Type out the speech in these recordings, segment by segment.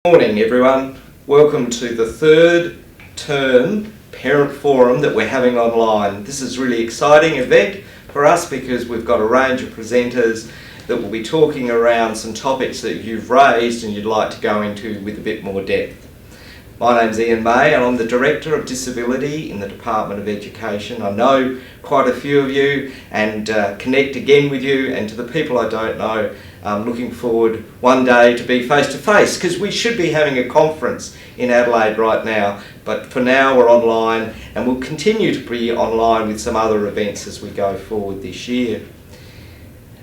Morning everyone, welcome to the third term parent forum that we're having online. This is a really exciting event for us because we've got a range of presenters that will be talking around some topics that you've raised and you'd like to go into with a bit more depth. My name's Ian May and I'm the Director of Disability in the Department of Education. I know quite a few of you and connect again with you, and to the people I don't know, I'm looking forward one day to be face to face, because we should be having a conference in Adelaide right now, but for now we're online and we'll continue to be online with some other events as we go forward this year.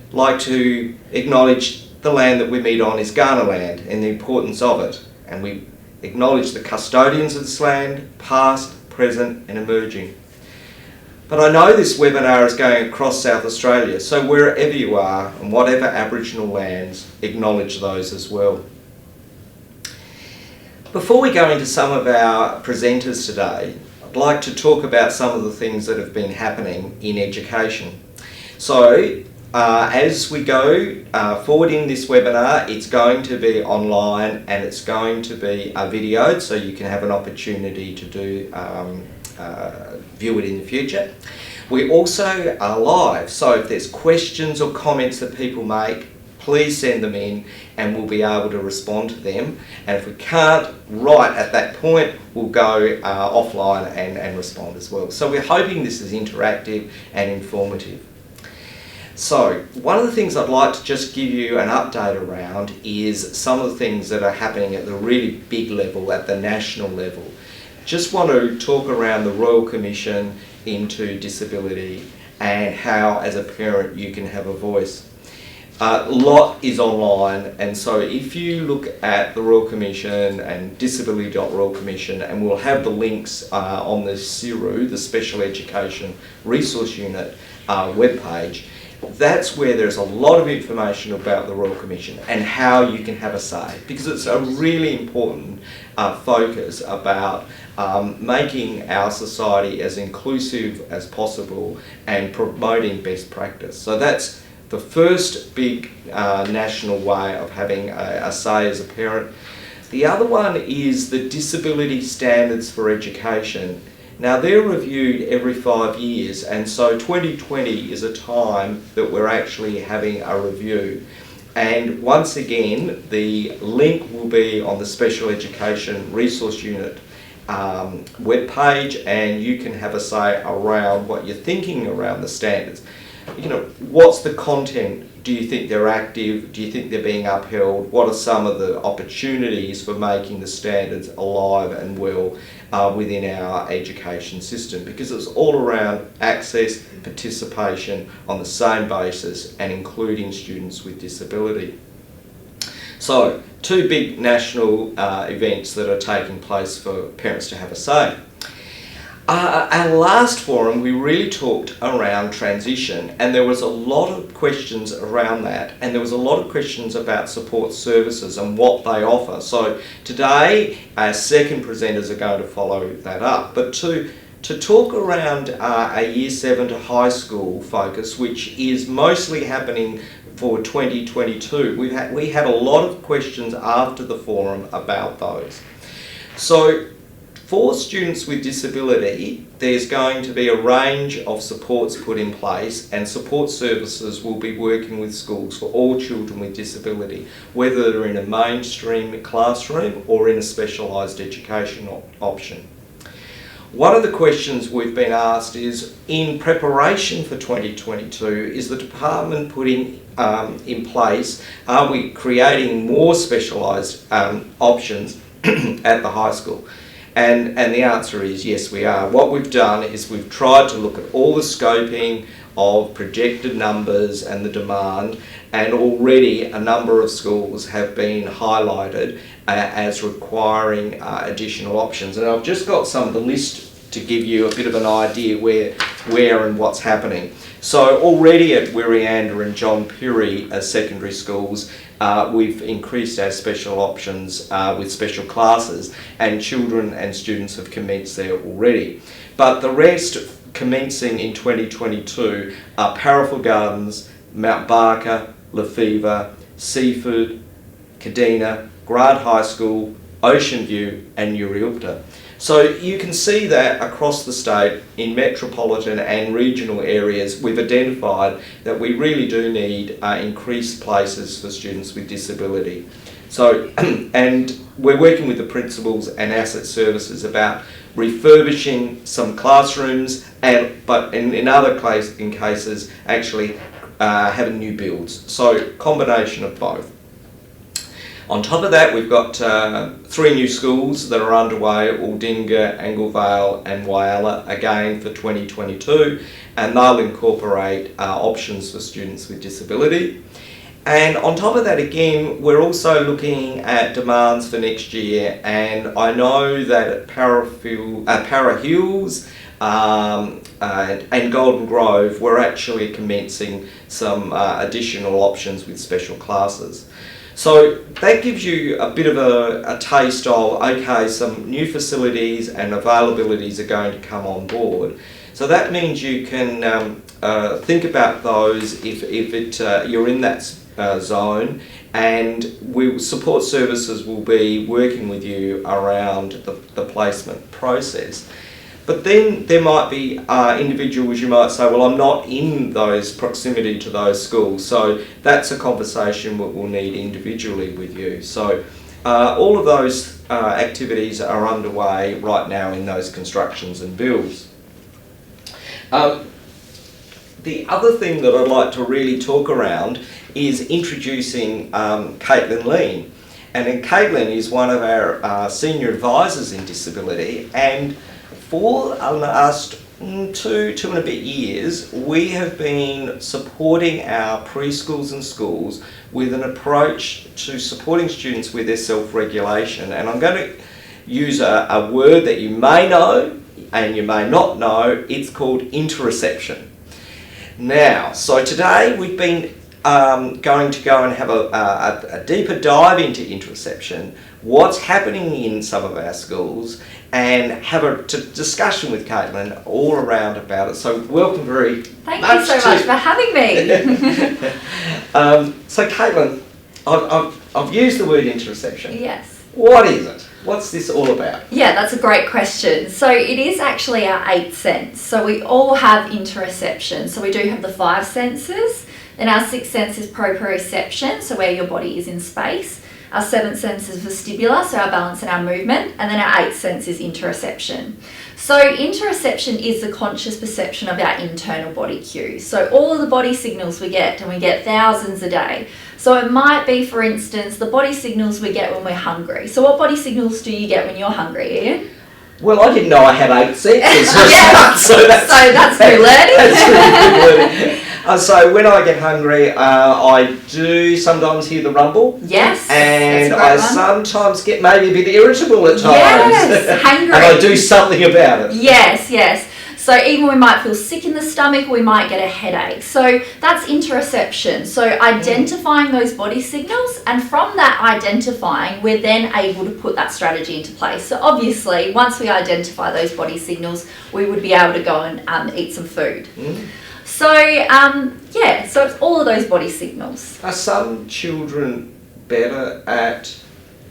I'd like to acknowledge the land that we meet on is Kaurna land and the importance of it, and we acknowledge the custodians of this land, past, present and emerging. But I know this webinar is going across South Australia, so wherever you are and whatever Aboriginal lands, acknowledge those as well. Before we go into some of our presenters today, I'd like to talk about some of the things that have been happening in education. So as we go forward in this webinar, it's going to be online and it's going to be videoed, so you can have an opportunity to view it in the future. We also are live, so if there's questions or comments that people make, please send them in and we'll be able to respond to them. And if we can't right at that point, we'll go offline and respond as well. So we're hoping this is interactive and informative. So one of the things I'd like to just give you an update around is some of the things that are happening at the really big level, at the national level. Just want to talk around the Royal Commission into Disability and how as a parent you can have a voice. A lot is online, and so if you look at the Royal Commission and disability.royal commission, and we'll have the links on the CERU, the Special Education Resource Unit webpage, that's where there's a lot of information about the Royal Commission and how you can have a say, because it's a really important focus about making our society as inclusive as possible and promoting best practice. So that's the first big national way of having a say as a parent. The other one is the disability standards for education. Now they're reviewed every 5 years, and so 2020 is a time that we're actually having a review. And once again, the link will be on the Special Education Resource Unit webpage, and you can have a say around what you're thinking around the standards. You know, what's the content? Do you think they're active? Do you think they're being upheld? What are some of the opportunities for making the standards alive and well within our education system? Because it's all around access, participation on the same basis, and including students with disability. So, two big national events that are taking place for parents to have a say. Our last forum, we really talked around transition, and there was a lot of questions around that, and there was a lot of questions about support services and what they offer. So today, our second presenters are going to follow that up. But to talk around a Year 7 to high school focus, which is mostly happening for 2022, we had a lot of questions after the forum about those. So for students with disability, there's going to be a range of supports put in place, and support services will be working with schools for all children with disability, whether they're in a mainstream classroom or in a specialised education option. One of the questions we've been asked is, in preparation for 2022, is the department putting in place, are we creating more specialised options at the high school? And the answer is yes, we are. What we've done is we've tried to look at all the scoping of projected numbers and the demand, and already a number of schools have been highlighted as requiring additional options. And I've just got some of the list to give you a bit of an idea where and what's happening. So already at Wirianda and John Pirrie as secondary schools, we've increased our special options with special classes, and children and students have commenced there already. But the rest commencing in 2022 are Paraffel Gardens, Mount Barker, Lefevre, Seaford, Kadina, Grant High School, Ocean View and Urilta. So you can see that across the state in metropolitan and regional areas we've identified that we really do need increased places for students with disability. So, and we're working with the principals and asset services about refurbishing some classrooms, but in other cases actually having new builds. So combination of both. On top of that, we've got 3 new schools that are underway, Aldinga, Anglevale and Whyalla, again for 2022, and they'll incorporate options for students with disability. And on top of that, again, we're also looking at demands for next year, and I know that at Para Hills and Golden Grove, we're actually commencing some additional options with special classes. So that gives you a bit of a taste of, okay, some new facilities and availabilities are going to come on board. So that means you can think about those if you're in that zone, and support services will be working with you around the placement process. But then there might be individuals you might say, well, I'm not in those proximity to those schools. So that's a conversation we'll need individually with you. So all of those activities are underway right now in those constructions and builds. The other thing that I'd like to really talk around is introducing Caitlin Lean. And then Caitlin is one of our senior advisors in disability, and for the last two and a bit years, we have been supporting our preschools and schools with an approach to supporting students with their self-regulation. And I'm going to use a word that you may know and you may not know. It's called interoception. Now, so today we've been going to go and have a deeper dive into interoception, what's happening in some of our schools, and have a discussion with Caitlin all around about it. So welcome very Thank you so much for having me. So Caitlin, I've used the word interoception. Yes. What is it? What's this all about? Yeah, that's a great question. So it is actually our 8th sense. So we all have interoception. So we do have the 5 senses. Then our 6th sense is proprioception, so where your body is in space. Our 7th sense is vestibular, so our balance and our movement. And then our 8th sense is interoception. So interoception is the conscious perception of our internal body cues. So all of the body signals we get, and we get thousands a day. So it might be, for instance, the body signals we get when we're hungry. So what body signals do you get when you're hungry, Ian? Well, I didn't know I had 8 senses. Yeah. so that's new learning. That's really good learning. So when I get hungry, I do sometimes hear the rumble. Yes. And I sometimes get maybe a bit irritable at times. Yes, hangry. And I do something about it. Yes, yes. So even we might feel sick in the stomach, we might get a headache. So that's interoception. So identifying those body signals, and from that identifying, we're then able to put that strategy into place. So obviously, once we identify those body signals, we would be able to go and eat some food. So, so it's all of those body signals. Are some children better at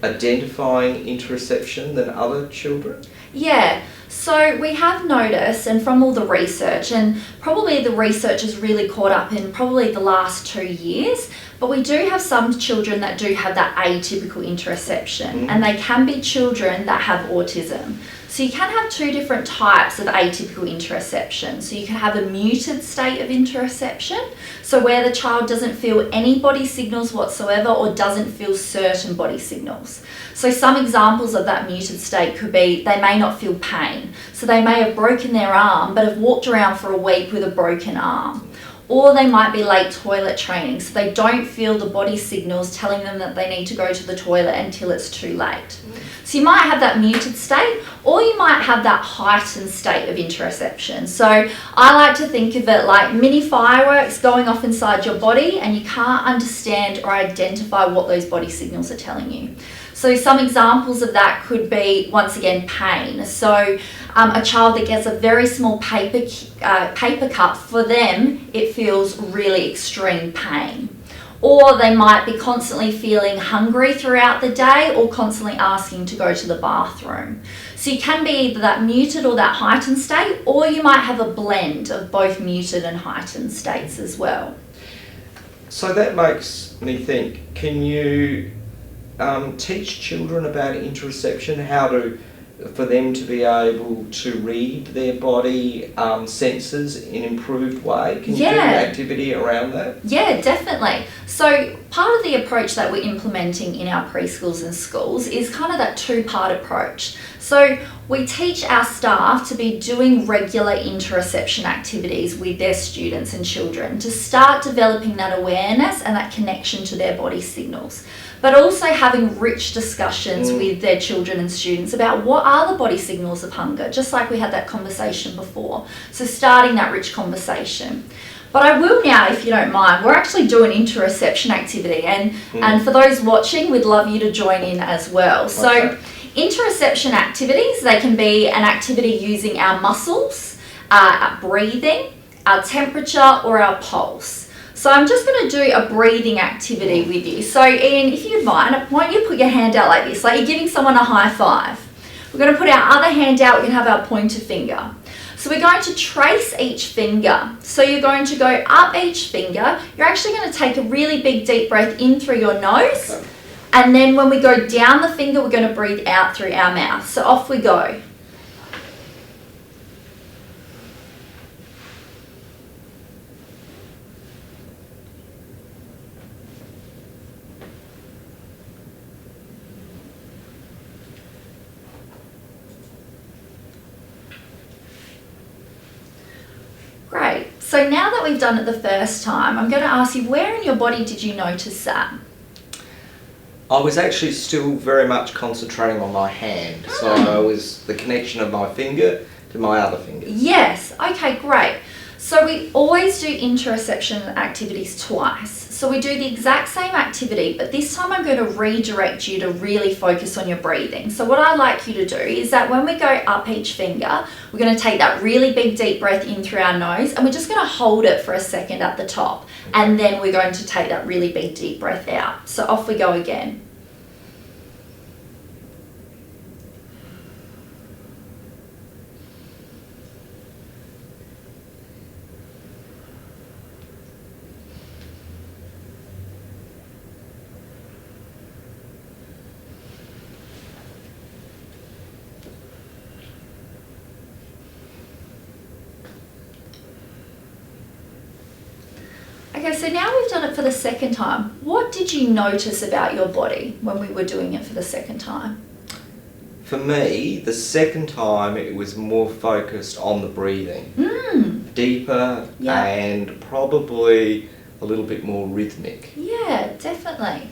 identifying interoception than other children? Yeah, so we have noticed, and from all the research, and probably the research is really caught up in probably the last 2 years, but we do have some children that do have that atypical interoception, and they can be children that have autism. So you can have 2 different types of atypical interoception. So you can have a muted state of interoception, so where the child doesn't feel any body signals whatsoever or doesn't feel certain body signals. So some examples of that muted state could be they may not feel pain. So they may have broken their arm but have walked around for a week with a broken arm. Or they might be late toilet training, so they don't feel the body signals telling them that they need to go to the toilet until it's too late. So you might have that muted state, or you might have that heightened state of interoception. So I like to think of it like mini fireworks going off inside your body, and you can't understand or identify what those body signals are telling you. So some examples of that could be, once again, pain. So a child that gets a very small paper cut, for them, it feels really extreme pain. or they might be constantly feeling hungry throughout the day or constantly asking to go to the bathroom. So you can be either that muted or that heightened state, or you might have a blend of both muted and heightened states as well. So that makes me think, can you teach children about interoception, for them to be able to read their body senses in an improved way? Can you do activity around that? Yeah, definitely. So part of the approach that we're implementing in our preschools and schools is kind of that two-part approach. So we teach our staff to be doing regular interoception activities with their students and children to start developing that awareness and that connection to their body signals, but also having rich discussions with their children and students about what are the body signals of hunger, just like we had that conversation before. So starting that rich conversation. But I will now, if you don't mind, we're actually doing interoception activity, and for those watching, we'd love you to join in as well. So interoception activities, they can be an activity using our muscles, our breathing, our temperature, or our pulse. So I'm just going to do a breathing activity with you. So Ian, if you'd mind, why don't you put your hand out like this, like you're giving someone a high five. We're going to put our other hand out, we can have our pointer finger. So we're going to trace each finger. So you're going to go up each finger. You're actually going to take a really big deep breath in through your nose. And then when we go down the finger, we're going to breathe out through our mouth. So off we go. Great. So now that we've done it the first time, I'm going to ask you, where in your body did you notice that? I was actually still very much concentrating on my hand. So I was the connection of my finger to my other finger. Yes. Okay, great. So we always do interoception activities twice. So we do the exact same activity, but this time I'm going to redirect you to really focus on your breathing. So what I'd like you to do is that when we go up each finger, we're going to take that really big deep breath in through our nose, and we're just going to hold it for a second at the top. And then we're going to take that really big deep breath out. So off we go again. Okay, so now we've done it for the second time. What did you notice about your body when we were doing it for the second time? For me, the second time it was more focused on the breathing. Deeper and probably a little bit more rhythmic. Yeah, definitely.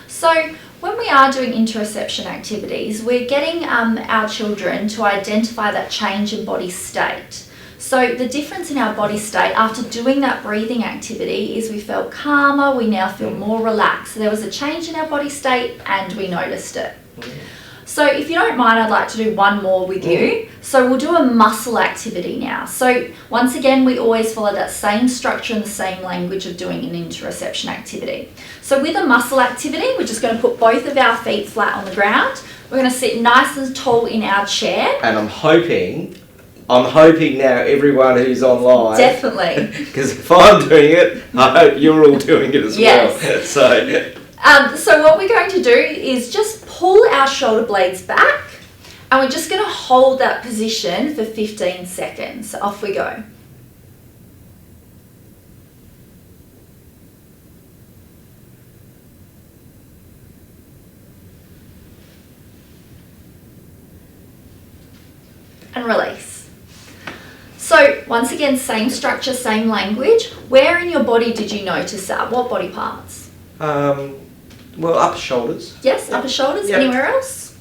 So when we are doing interoception activities, we're getting our children to identify that change in body state. So the difference in our body state after doing that breathing activity is we felt calmer, we now feel more relaxed. So there was a change in our body state and we noticed it. So if you don't mind, I'd like to do one more with you. So we'll do a muscle activity now. So once again, we always follow that same structure and the same language of doing an interoception activity. So with a muscle activity, we're just going to put both of our feet flat on the ground. We're going to sit nice and tall in our chair. And I'm hoping now everyone who's online. Definitely. Because if I'm doing it, I hope you're all doing it as well. So what we're going to do is just pull our shoulder blades back, and we're just going to hold that position for 15 seconds. So off we go. And release. So once again, same structure, same language. Where in your body did you notice that? What body parts? Well, upper shoulders. Yes, upper shoulders. Anywhere else?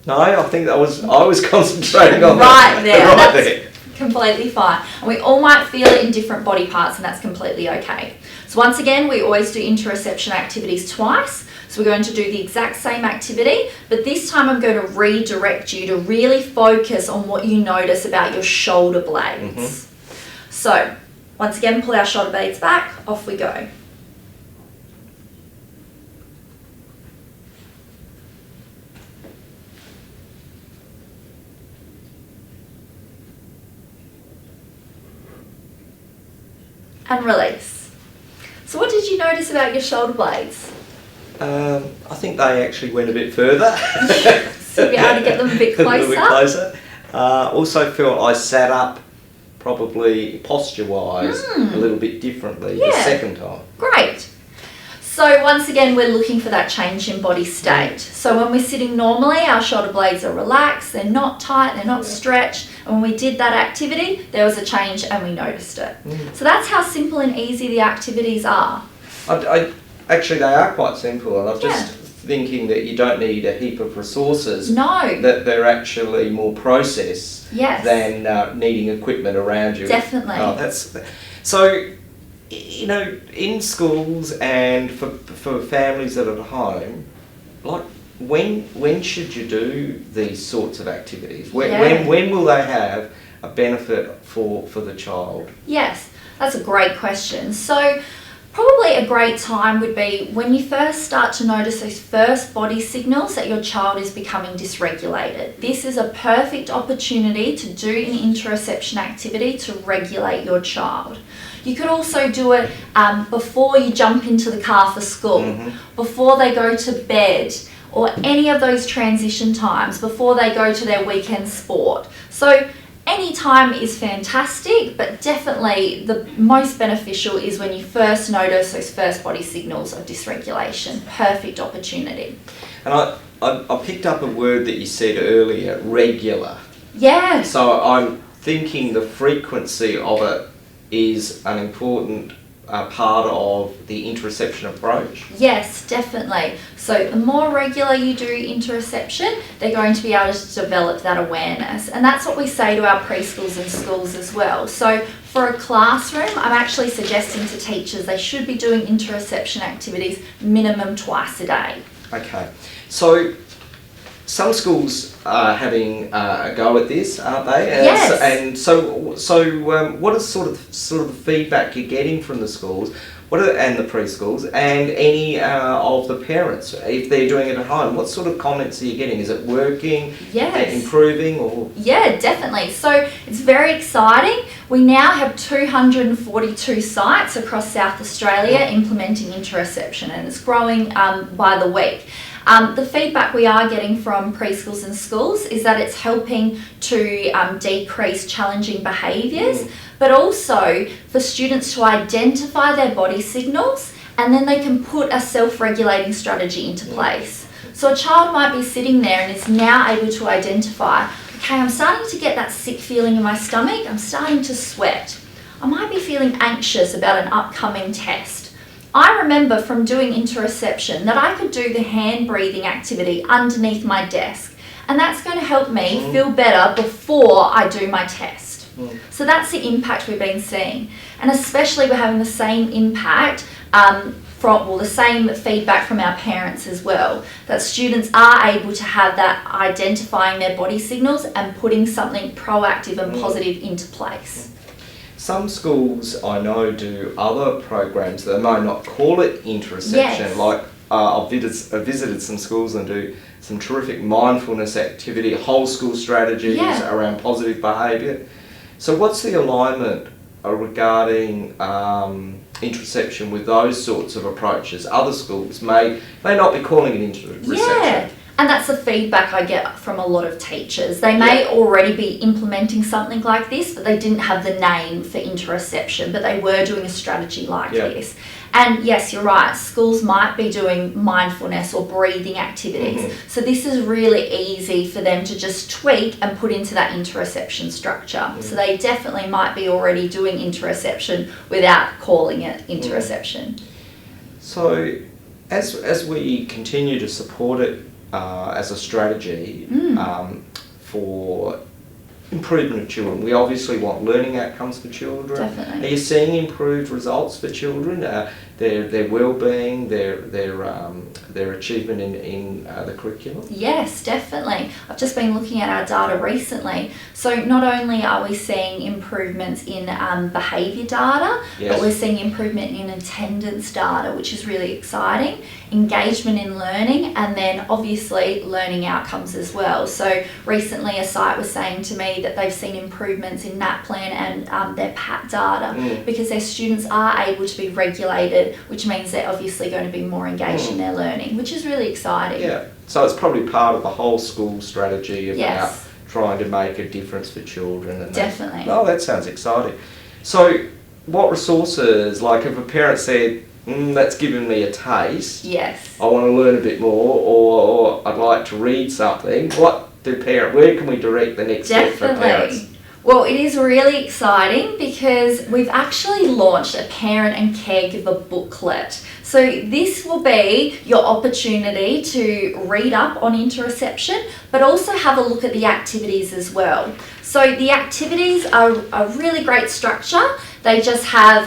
No, I think I was concentrating on right there. Right That's there. Completely fine. And we all might feel it in different body parts, and that's completely okay. So once again, we always do interoception activities twice. So we're going to do the exact same activity, but this time I'm going to redirect you to really focus on what you notice about your shoulder blades. So once again, pull our shoulder blades back, off we go. and release. So what did you notice about your shoulder blades? I think they actually went a bit further. So be able to get them a bit closer? A little bit closer. Also felt I sat up probably posture-wise a little bit differently the second time. Great. So once again, we're looking for that change in body state. So when we're sitting normally, our shoulder blades are relaxed, they're not tight, they're not stretched. And when we did that activity, there was a change and we noticed it. So that's how simple and easy the activities are. Actually, they are quite simple, and I'm just thinking that you don't need a heap of resources. No. That they're actually more process than needing equipment around you. Definitely. So, you know, in schools and for families that are at home, like when should you do these sorts of activities? When will they have a benefit for the child? Yes, that's a great question. So probably a great time would be when you first start to notice those first body signals that your child is becoming dysregulated. This is a perfect opportunity to do an interoception activity to regulate your child. You could also do it before you jump into the car for school, before they go to bed, or any of those transition times, before they go to their weekend sport. So any time is fantastic, but definitely the most beneficial is when you first notice those first body signals of dysregulation. Perfect opportunity. And I picked up a word that you said earlier, regular. Yeah. So I'm thinking the frequency of it is an important part of the interoception approach. Yes, definitely. So the more regular you do interoception, they're going to be able to develop that awareness. And that's what we say to our preschools and schools as well. So for a classroom, I'm actually suggesting to teachers they should be doing interoception activities minimum twice a day. Okay. So some schools are having a go at this, aren't they? Yes. And so what is sort of the feedback you're getting from the schools, and the preschools, and any of the parents if they're doing it at home? What sort of comments are you getting? Is it working? Yes. Improving? Or yeah, definitely. So it's very exciting. We now have 242 sites across South Australia implementing interoception, and it's growing by the week. The feedback we are getting from preschools and schools is that it's helping to decrease challenging behaviours, but also for students to identify their body signals, and then they can put a self-regulating strategy into place. So a child might be sitting there and is now able to identify, okay, I'm starting to get that sick feeling in my stomach, I'm starting to sweat. I might be feeling anxious about an upcoming test. I remember from doing interoception that I could do the hand breathing activity underneath my desk, and that's going to help me feel better before I do my test. So that's the impact we've been seeing, and especially we're having the same impact the same feedback from our parents as well, that students are able to have that identifying their body signals and putting something proactive and positive into place. Some schools I know do other programs that may not call it interoception. Like I've visited some schools and do some terrific mindfulness activity, whole school strategies around positive behaviour. So what's the alignment regarding interoception with those sorts of approaches? Other schools may not be calling it interoception. Yeah. And that's the feedback I get from a lot of teachers. They may already be implementing something like this, but they didn't have the name for interoception, but they were doing a strategy like this. And yes, you're right, schools might be doing mindfulness or breathing activities. So this is really easy for them to just tweak and put into that interoception structure. So they definitely might be already doing interoception without calling it interoception. So as we continue to support it as a strategy for improvement of children, we obviously want learning outcomes for children. Definitely. Are you seeing improved results for children? their well-being, their achievement in the curriculum? Yes, definitely. I've just been looking at our data recently. So not only are we seeing improvements in behaviour data, Yes. but we're seeing improvement in attendance data, which is really exciting, engagement in learning, and then obviously learning outcomes as well. So recently a site was saying to me that they've seen improvements in NAPLAN and their PAT data because their students are able to be regulated, which means they're obviously going to be more engaged in their learning, which is really exciting. Yeah, so it's probably part of the whole school strategy about Yes. trying to make a difference for children. And Definitely. That sounds exciting. So what resources, like if a parent said, that's given me a taste, Yes. I want to learn a bit more, or I'd like to read something, where can we direct the next step for parents? Definitely. Well, it is really exciting because we've actually launched a parent and caregiver booklet. So this will be your opportunity to read up on interoception, but also have a look at the activities as well. So the activities are a really great structure. They just have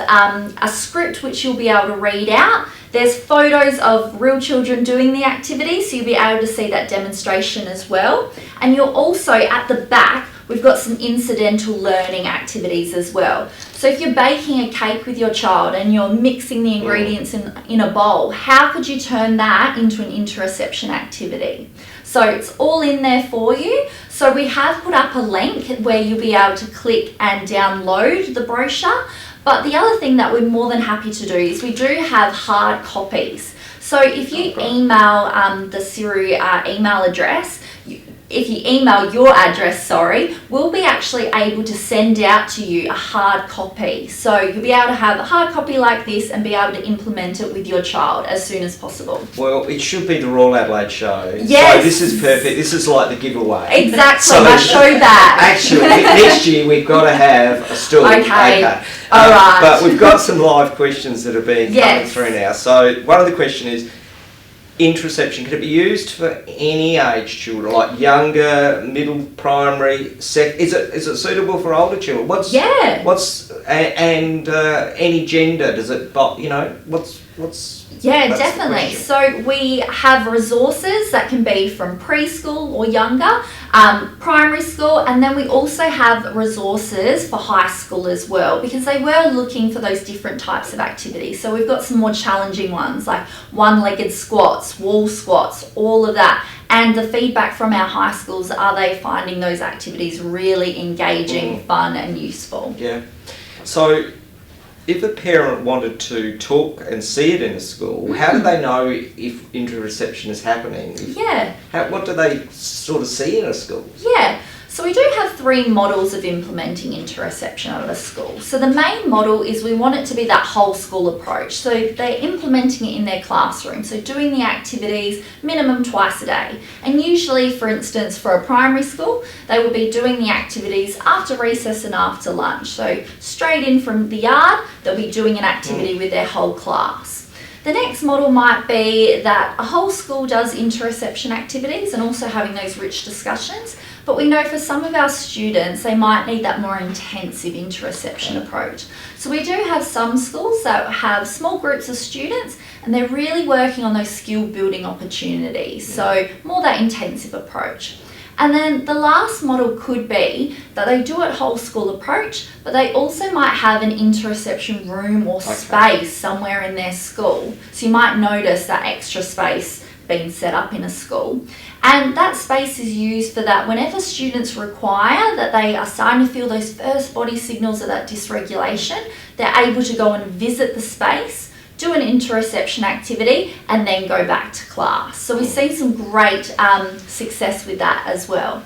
a script which you'll be able to read out. There's photos of real children doing the activities, so you'll be able to see that demonstration as well. And you'll also, at the back, we've got some incidental learning activities as well. So if you're baking a cake with your child and you're mixing the ingredients in a bowl, how could you turn that into an interoception activity? So it's all in there for you. So we have put up a link where you'll be able to click and download the brochure. But the other thing that we're more than happy to do is we do have hard copies. So if you email the Siru email address, if you email your address, we'll be actually able to send out to you a hard copy. So you'll be able to have a hard copy like this and be able to implement it with your child as soon as possible. Well, it should be the Royal Adelaide show. Yes. So this is perfect. This is like the giveaway. Exactly, So I showed that. Actually, next year we've got to have a stool. Okay. All right. But we've got some live questions that are being coming through now. So one of the questions is, interoception, can it be used for any age children, like younger, middle, primary, is it suitable for older children? Any gender? Does it? Yeah, that's definitely. So we have resources that can be from preschool or younger, primary school, and then we also have resources for high school as well, because they were looking for those different types of activities. So we've got some more challenging ones like one-legged squats, wall squats, all of that. And the feedback from our high schools are they finding those activities really engaging, fun and useful. Yeah. So if a parent wanted to talk and see it in a school, how do they know if interoception is happening? What do they sort of see in a school? Yeah, so we do have 3 models of implementing interoception at a school. So the main model is we want it to be that whole school approach. So they're implementing it in their classroom. So doing the activities minimum twice a day. And usually, for instance, for a primary school, they will be doing the activities after recess and after lunch. So straight in from the yard, they'll be doing an activity with their whole class. The next model might be that a whole school does interoception activities and also having those rich discussions. But we know for some of our students, they might need that more intensive interoception approach. So we do have some schools that have small groups of students and they're really working on those skill building opportunities. So more that intensive approach. And then the last model could be that they do it whole school approach, but they also might have an interoception room or space somewhere in their school. So you might notice that extra space being set up in a school. And that space is used for that whenever students require that they are starting to feel those first body signals of that dysregulation, they're able to go and visit the space, do an interoception activity, and then go back to class. So we've seen some great success with that as well.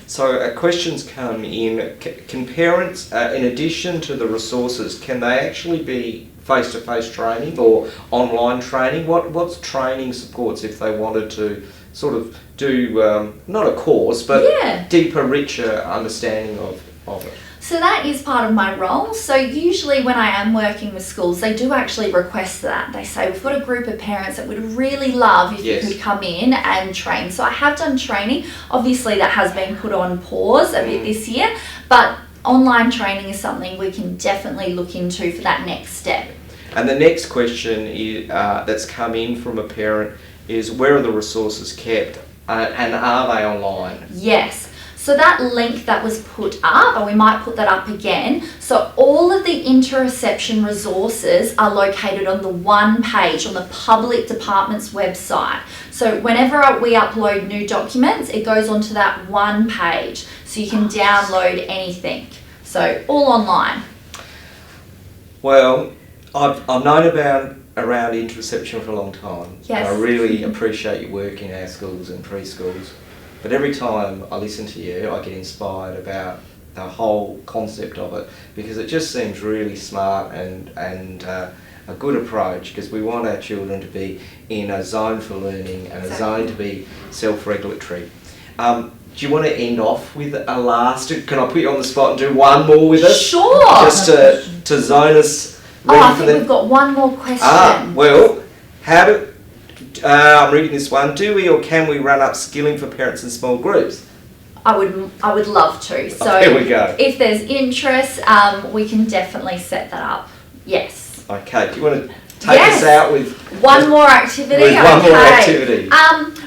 So questions come in, can parents, in addition to the resources, can they actually be face-to-face training or online training? What's training supports if they wanted to sort of do, not a course, but deeper, richer understanding of it? So that is part of my role. So usually when I am working with schools, they do actually request that. They say, we've got a group of parents that would really love if you could come in and train. So I have done training. Obviously that has been put on pause a bit this year, but online training is something we can definitely look into for that next step. And the next question that's come in from a parent is, where are the resources kept and are they online? Yes. So that link that was put up, and we might put that up again, so all of the Interoception resources are located on the one page on the public department's website. So whenever we upload new documents, it goes onto that one page, so you can download anything. So all online. Well, I've known around Interoception for a long time. Yes. And I really appreciate your work in our schools and preschools. But every time I listen to you, I get inspired about the whole concept of it, because it just seems really smart and a good approach, because we want our children to be in a zone for learning and a zone to be self-regulatory. Do you want to end off with a last? Can I put you on the spot and do one more with us? Sure. Just to zone us ready I for think we've got one more question. Well, I'm reading this one. Do we or can we run up skilling for parents in small groups? I would love to. So there we go. If there's interest, we can definitely set that up. Yes. Okay. Do you want to take us out with one more activity? Activity.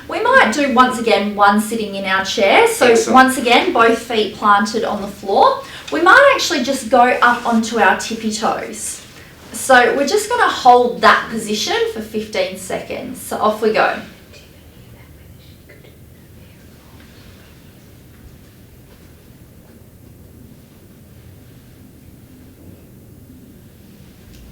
We might do once again one sitting in our chair. So Excellent. Once again, both feet planted on the floor. We might actually just go up onto our tippy toes. So we're just going to hold that position for 15 seconds. So off we go.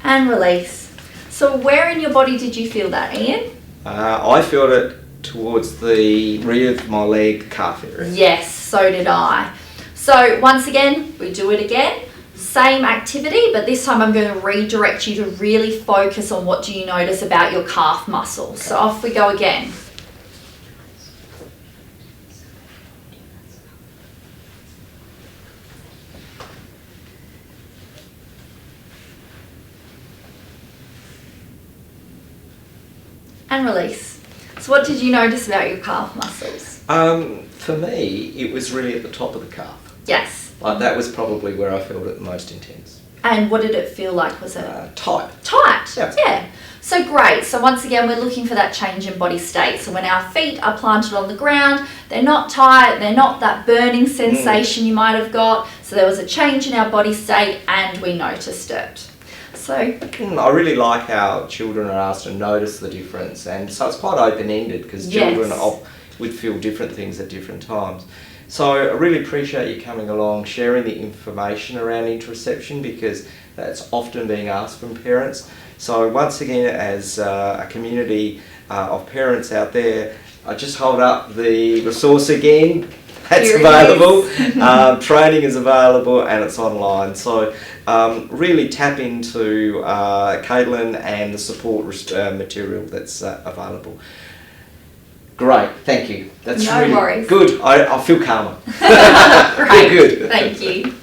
And release. So where in your body did you feel that, Ian? I felt it towards the rear of my leg, calf area. Yes, so did I. So once again, we do it again. Same activity, but this time I'm going to redirect you to really focus on what do you notice about your calf muscle. Okay. So off we go again. And release. So what did you notice about your calf muscles? For me, it was really at the top of the calf. Yes. Like that was probably where I felt it the most intense. And what did it feel like? Was it tight? Tight. Yeah. So great. So once again, we're looking for that change in body state. So when our feet are planted on the ground, they're not tight, they're not that burning sensation you might have got. So there was a change in our body state and we noticed it. So I really like how children are asked to notice the difference, and so it's quite open-ended because children would feel different things at different times. So I really appreciate you coming along, sharing the information around interoception, because that's often being asked from parents. So once again, as a community of parents out there, I just hold up the resource again. That's available. Training is available and it's online. So really tap into Caitlin and the support material that's available. Great, thank you. That's no really worries. Good. I feel calmer. Great. Good. Thank you.